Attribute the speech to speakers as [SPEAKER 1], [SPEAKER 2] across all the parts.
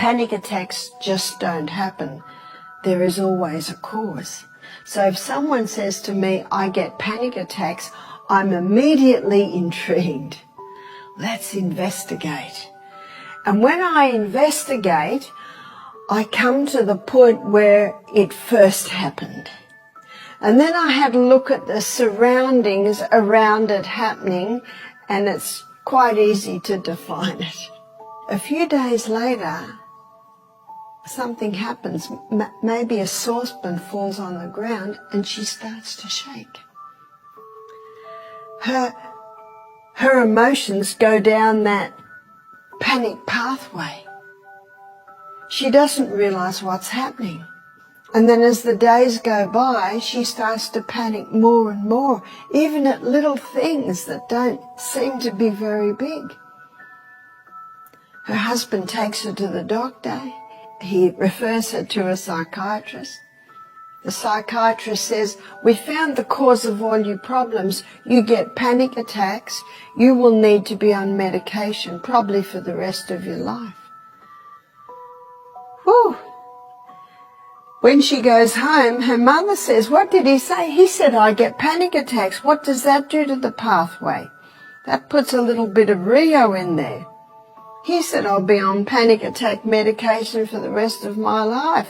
[SPEAKER 1] panic attacks just don't happen. There is always a cause. So if someone says to me, I get panic attacks, I'm immediately intrigued. Let's investigate. And when I investigate, I come to the point where it first happened. And then I had a look at the surroundings around it happening, and it's quite easy to define it. A few days later, something happens. Maybe a saucepan falls on the ground and she starts to shake. Her emotions go down that panic pathway. She doesn't realize what's happening. And then as the days go by, she starts to panic more and more, even at little things that don't seem to be very big. Her husband takes her to the doctor. He refers her to a psychiatrist. The psychiatrist says, we found the cause of all your problems. You get panic attacks. You will need to be on medication, probably for the rest of your life. Whew. When she goes home, her mother says, what did he say? He said, I get panic attacks. What does that do to the pathway? That puts a little bit of Rio in there. He said, I'll be on panic attack medication for the rest of my life.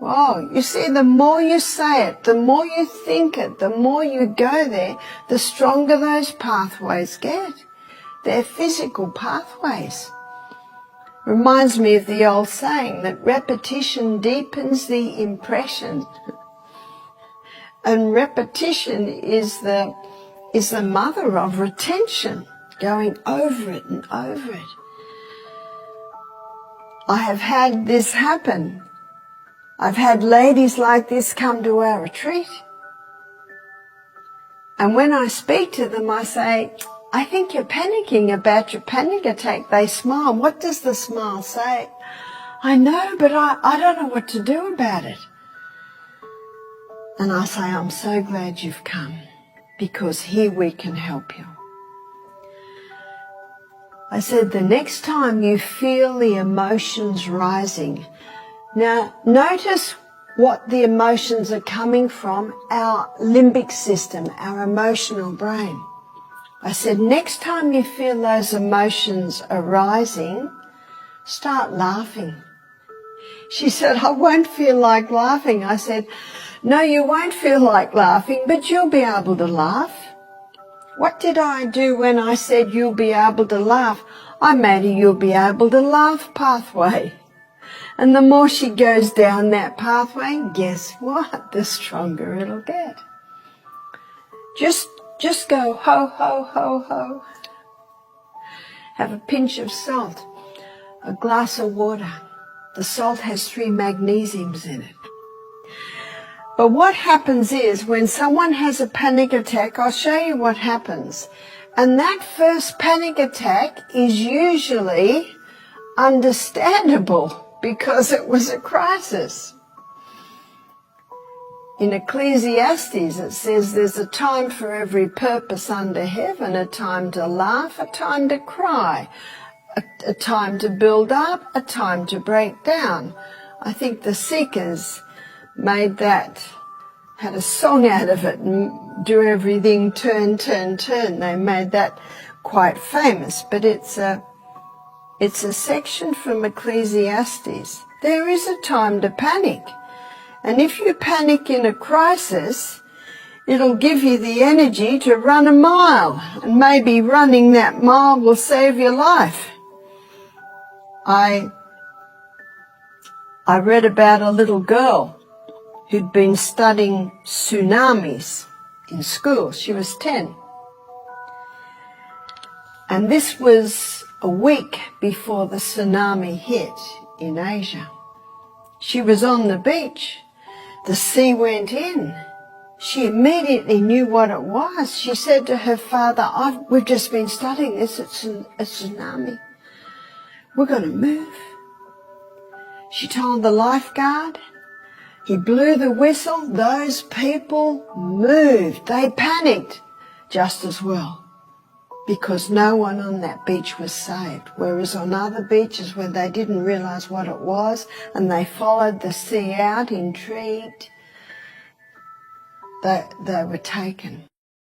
[SPEAKER 1] Wow, you see, the more you say it, the more you think it, the more you go there, the stronger those pathways get. They're physical pathways. Reminds me of the old saying that repetition deepens the impression. And repetition is the mother of retention, going over it and over it. I have had this happen. I've had ladies like this come to our retreat. And when I speak to them, I say, I think you're panicking about your panic attack. They smile. What does the smile say? I know, but I don't know what to do about it. And I say, I'm so glad you've come, because here we can help you. I said, the next time you feel the emotions rising, now notice what the emotions are coming from, our limbic system, our emotional brain. I said, next time you feel those emotions arising, start laughing. She said, I won't feel like laughing. I said, no, you won't feel like laughing, but you'll be able to laugh. What did I do when I said you'll be able to laugh? I made a you'll be able to laugh pathway. And the more she goes down that pathway, guess what? The stronger it'll get. Just go ho, ho, ho, ho. Have a pinch of salt, a glass of water. The salt has 3 magnesiums in it. But what happens is when someone has a panic attack, I'll show you what happens. And that first panic attack is usually understandable because it was a crisis. In Ecclesiastes it says there's a time for every purpose under heaven, a time to laugh, a time to cry, a time to build up, a time to break down. I think the Seekers made that, had a song out of it, and do everything turn, turn, turn. They made that quite famous, but it's a section from Ecclesiastes. There is a time to panic. And if you panic in a crisis, it'll give you the energy to run a mile. And maybe running that mile will save your life. I read about a little girl who'd been studying tsunamis in school. She was 10. And this was a week before the tsunami hit in Asia. She was on the beach. The sea went in. She immediately knew what it was. She said to her father, we've just been studying this. It's a tsunami. We're going to move. She told the lifeguard. He blew the whistle. Those people moved. They panicked just as well. because no one on that beach was saved. Whereas on other beaches where they didn't realize what it was and they followed the sea out intrigued, they were taken.